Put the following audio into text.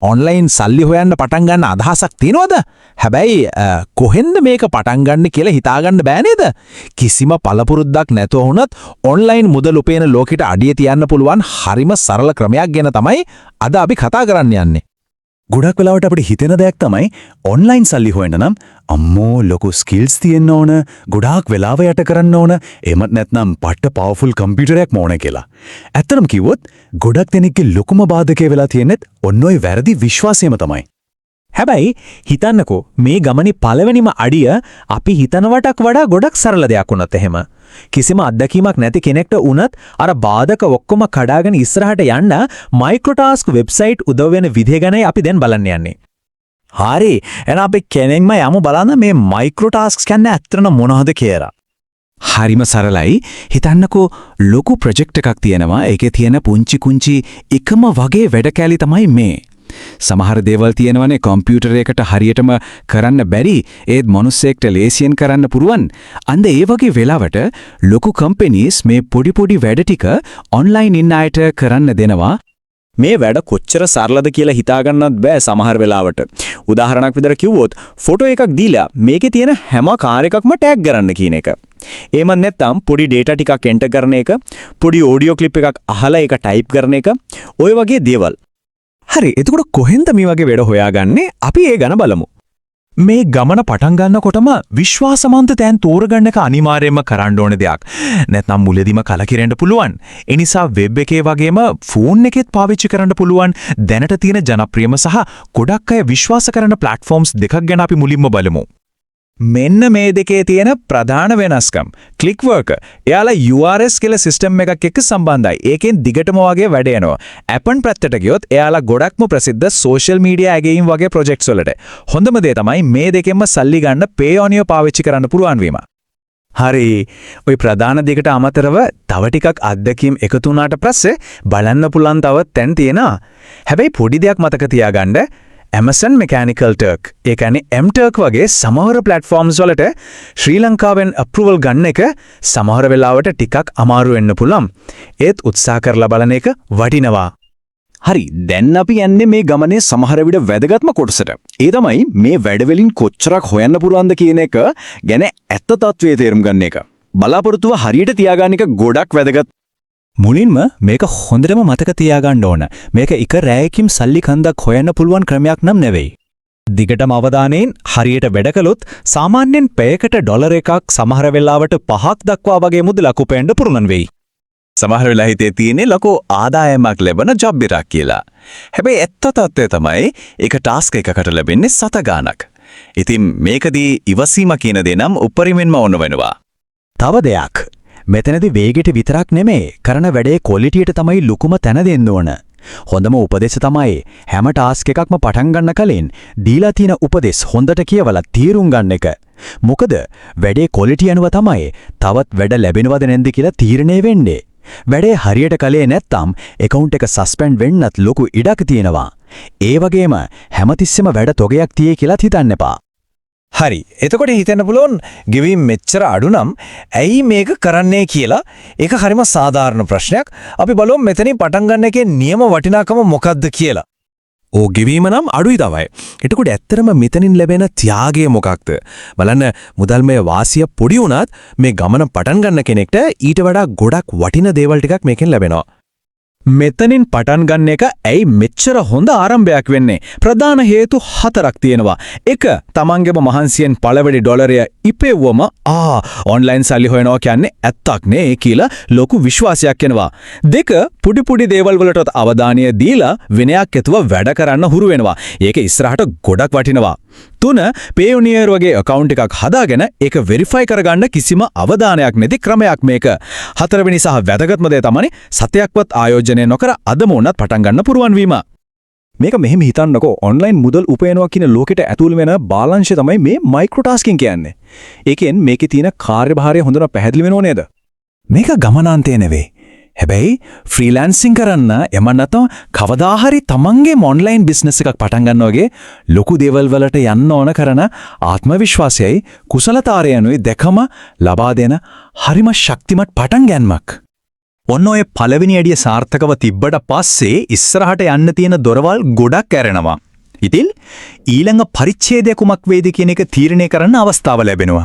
Online සල්ලි හොයන්න පටන් ගන්න අදහසක් තියෙනවද? හැබැයි කොහෙන්ද මේක පටන් ගන්න කියලා හිතාගන්න බෑ නේද? කිසිම පළපුරුද්දක් නැතුව වුණත් ඔන්ලයින් මුදල් උපයන ලෝකෙට අඩිය තියන්න පුළුවන් හරිම සරල ක්‍රමයක් ගැන තමයි අද අපි කතා කරන්න යන්නේ. ගොඩක් වෙලාවට අපිට හිතෙන දෙයක් තමයි ඔන්ලයින් සල්ලි හොයන්න නම් අම්මෝ ලොකු ස්කිල්ස් තියෙන්න ඕන, ගොඩාක් වෙලාව යට කරන්න ඕන, එහෙමත් නැත්නම් පට්ට පවර්ෆුල් කම්පියුටරයක් ඕන කියලා. ඇත්තටම කිව්වොත් ගොඩක් දෙනෙක්ගේ ලොකුම බාධකය වෙලා තියෙන්නේ ඔන්න ඔය වැරදි විශ්වාසයම තමයි. හැබැයි හිතන්නකෝ මේ ගමනේ පළවෙනිම අඩිය අපි හිතනවටක් වඩා ගොඩක් සරල දෙයක් වුණත් එහෙම. කිසිම අත්දැකීමක් නැති කෙනෙක්ට වුණත් අර බාධක ඔක්කොම කඩාගෙන ඉස්සරහට යන්න මයික්‍රෝටාස්ක් වෙබ්සයිට් උදව් වෙන විදිහ ගැනයි අපි දැන් බලන්න යන්නේ. හරි. එහෙනම් අපි කෙනෙක්ම යමු බලන්න මේ මයික්‍රෝටාස්ක්ස් කියන්නේ ඇත්තටම මොනවද කියලා. හරිම සරලයි. හිතන්නකෝ ලොකු ප්‍රොජෙක්ට් එකක් තියෙනවා. ඒකේ තියෙන පුංචි එකම වගේ වැඩ කැලි තමයි මේ. සමහර දේවල් තියෙනවනේ කම්පියුටරයකට හරියටම කරන්න බැරි ඒත් මිනිස්සෙක්ට ලේසියෙන් කරන්න පුරුවන්. අන්න ඒ වගේ වෙලාවට ලොකු කම්පැනිස් මේ පොඩි වැඩ ටික ඔන්ලයින් ඉන්න අයට කරන්න දෙනවා. මේ වැඩ කොච්චර සරලද කියලා හිතාගන්නත් බෑ සමහර වෙලාවට. උදාහරණයක් විදිහට කිව්වොත් ෆොටෝ එකක් දීලා මේකේ තියෙන හැම කාර් එකක්ම ටැග් කරන්න කියන එක. එහෙම නැත්නම් පොඩි data ටිකක් එන්ටර් කරන එක, පොඩි ඔඩියෝ ක්ලිප් එකක් අහලා ඒක ටයිප් කරන එක, ඔය වගේ දේවල්. හරි. එතකොට කොහෙන්ද මේ වගේ වැඩ හොයාගන්නේ? අපි ඒ ගැන බලමු. මේ ගමන පටන් ගන්නකොටම විශ්වාසමන්ත තැන් තෝරගන්න එක අනිවාර්යයෙන්ම කරන්න ඕන දෙයක්. නැත්නම් මුලදීම කලකිරෙන්න පුළුවන්. ඒ නිසා වෙබ් එකේ වගේම ෆෝන් එකෙත් පාවිච්චි කරන්න පුළුවන් දැනට තියෙන ජනප්‍රියම සහ ගොඩක් අය විශ්වාස කරන ප්ලැට්ෆෝම්ස් දෙකක් ගැන අපි මුලින්ම බලමු. මෙන්න මේ දෙකේ තියෙන ප්‍රධාන වෙනස්කම්. ක්ලික්වර්ක එයාලා URS කියලා සිස්ටම් එකක් එක්ක සම්බන්ධයි. ඒකෙන් දිගටම වගේ වැඩ යනවා. Appen පැත්තට ගියොත් එයාලා ගොඩක්ම ප්‍රසිද්ධ සෝෂල් මීඩියා ඇගේයිම් වගේ ප්‍රොජෙක්ට්ස් වලට. හොඳම දේ තමයි මේ දෙකෙන්ම සල්ලි ගන්න pay on you පාවිච්චි කරන්න පුළුවන් වීම. හරි. ওই ප්‍රධාන දෙකට අමතරව තව ටිකක් අත්දැකීම් එකතු වුණාට පස්සේ බලන්න පුළුවන් තව තැන් තියෙනවා. හැබැයි පොඩි දෙයක් මතක තියාගන්න Amazon Mechanical Turk, ඒ කියන්නේ M-Turk වගේ සමහර platforms වලට ශ්‍රී ලංකාවෙන් approval ගන්න එක සමහර වෙලාවට ටිකක් අමාරු වෙන්න පුළුවන්. ඒත් උත්සාහ කරලා බලන එක වටිනවා. හරි. දැන් අපි යන්නේ මේ ගමනේ සමහර විට වැදගත්ම කොටසට. ඒ තමයි මේ වැඩවලින් කොච්චරක් හොයන්න පුළුවන්ද කියන එක ගැන ඇත්ත තත්ත්වයේ තේරුම් ගන්න එක. බලාපොරොත්තුව හරියට තියාගන්න එක ගොඩක් වැදගත්. මුලින්ම මේක හොඳටම මතක තියාගන්න ඕන. මේක එක රැයකින් සල්ලි කන්දක් හොයන්න පුළුවන් ක්‍රමයක් නම් නෙවෙයි. දිගටම අවධානයෙන් හරියට වැඩ කළොත් සාමාන්‍යයෙන් පැයකට ඩොලර් එකක් සමහර වෙලාවට 5ක් දක්වා වගේ මුදලක් උපයන්න පුරුණන් වෙයි. සමහර වෙලා හිතේ තියෙන්නේ ලොකු ආදායමක් ලැබෙන ජොබ් එකක් කියලා. හැබැයි ඇත්ත තත්ත්වය තමයි ඒක ටාස්ක් එකකට ලැබෙන්නේ සත ගාණක්. ඉතින් මේකදී ඉවසීම කියන දේ නම් උපරිමෙන්ම ඕන වෙනවා. තව දෙයක්. මෙතනදී වේගෙට විතරක් නෙමෙයි කරන වැඩේ ක්වොලිටියට තමයි ලොකුම තැන දෙන්න ඕන. හොඳම උපදේශ තමයි හැම ටාස්ක් එකක්ම පටන් ගන්න කලින් දීලා තියෙන උපදෙස් හොඳට කියවලා තීරුම් ගන්න එක. මොකද වැඩේ ක්වොලිටි අනුව තමයි තවත් වැඩ ලැබෙනවද නැද්ද කියලා තීරණය වෙන්නේ. වැඩේ හරියට කලේ නැත්නම් account එක suspend වෙන්නත් ලොකු ඉඩක් තියෙනවා. ඒ වගේම හැමතිස්සෙම වැඩ තොගයක් තියේ කියලා හිතන්න එපා. හරි. එතකොට හිතෙන්න පුළුවන් ගෙවීම් මෙච්චර අඩු නම් ඇයි මේක කරන්නේ කියලා. ඒක හරිම සාධාරණ ප්‍රශ්නයක්. අපි බලමු මෙතනින් පටන් ගන්න එකේ නියම වටිනාකම මොකක්ද කියලා. ඕ ගෙවීම නම් අඩුයි තමයි. එතකොට ඇත්තටම මෙතනින් ලැබෙන ත්‍යාගය මොකක්ද? බලන්න මුදල්මය වාසිය පොඩි වුණත් මේ ගමන පටන් ගන්න කෙනෙක්ට ඊට වඩා ගොඩක් වටින දේවල් ටිකක් මේකෙන් ලැබෙනවා. මෙතනින් පටන් ගන්න එක ඇයි මෙච්චර හොඳ ආරම්භයක් වෙන්නේ? ප්‍රධාන හේතු 4ක් තියෙනවා. 1. තමන්ගේම මහන්සියෙන් පළවෙනි ඩොලරය ඉපෙව්වම ඔන්ලයින් සල්ලි හොයනවා කියන්නේ ඇත්තක් නේ කියලා ලොකු විශ්වාසයක් එනවා. 2. පුඩි දේවල් වලට අවධානය දීලා විනයක් ඇතුව වැඩ කරන්න හුරු වෙනවා. ඒක ඉස්සරහට ගොඩක් වටිනවා. 3. Payoneer වගේ account එකක් හදාගෙන ඒක verify කරගන්න කිසිම අවධානයක් නැති ක්‍රමයක් මේක. 4 වෙනි සහ වැදගත්ම දේ තමයි සතයක්වත් ආයෝජනය නොකර අදම උනත් පටන් ගන්න පුරුවන් වීම. මේක මෙහෙම හිතන්නකෝ ඔන්ලයින් මුදල් උපයනවා කියන ලෝකෙට ඇතුල් වෙන බාලංශය තමයි මේ මයික්‍රෝටාස්කින් කියන්නේ. ඒකෙන් මේකේ තියෙන කාර්යභාරය හොඳට පැහැදිලි වෙනව නේද? මේක ගමනාන්තය නෙවෙයි. හැබැයි ෆ්‍රීලාන්සින් කරන්න එම නැත්නම් කවදා හරි තමන්ගේ ඔන්ලයින් බිස්නස් එකක් පටන් ගන්න වගේ ලොකු දේවල් වලට යන්න ඕන කරන ආත්ම විශ්වාසයයි කුසලතාවයනුයි දෙකම ලබා දෙන හරිම ශක්තිමත් පටන් ගැනීමක්. ඔන්න ඔය පළවෙනි අඩිය සාර්ථකව තිබ්බට පස්සේ ඉස්සරහට යන්න තියෙන දොරවල් ගොඩක් ඇරෙනවා. ඉතින් ඊළඟ පරිච්ඡේදය කුමක් වේද කියන එක තීරණය කරන්න අවස්ථාව ලැබෙනවා.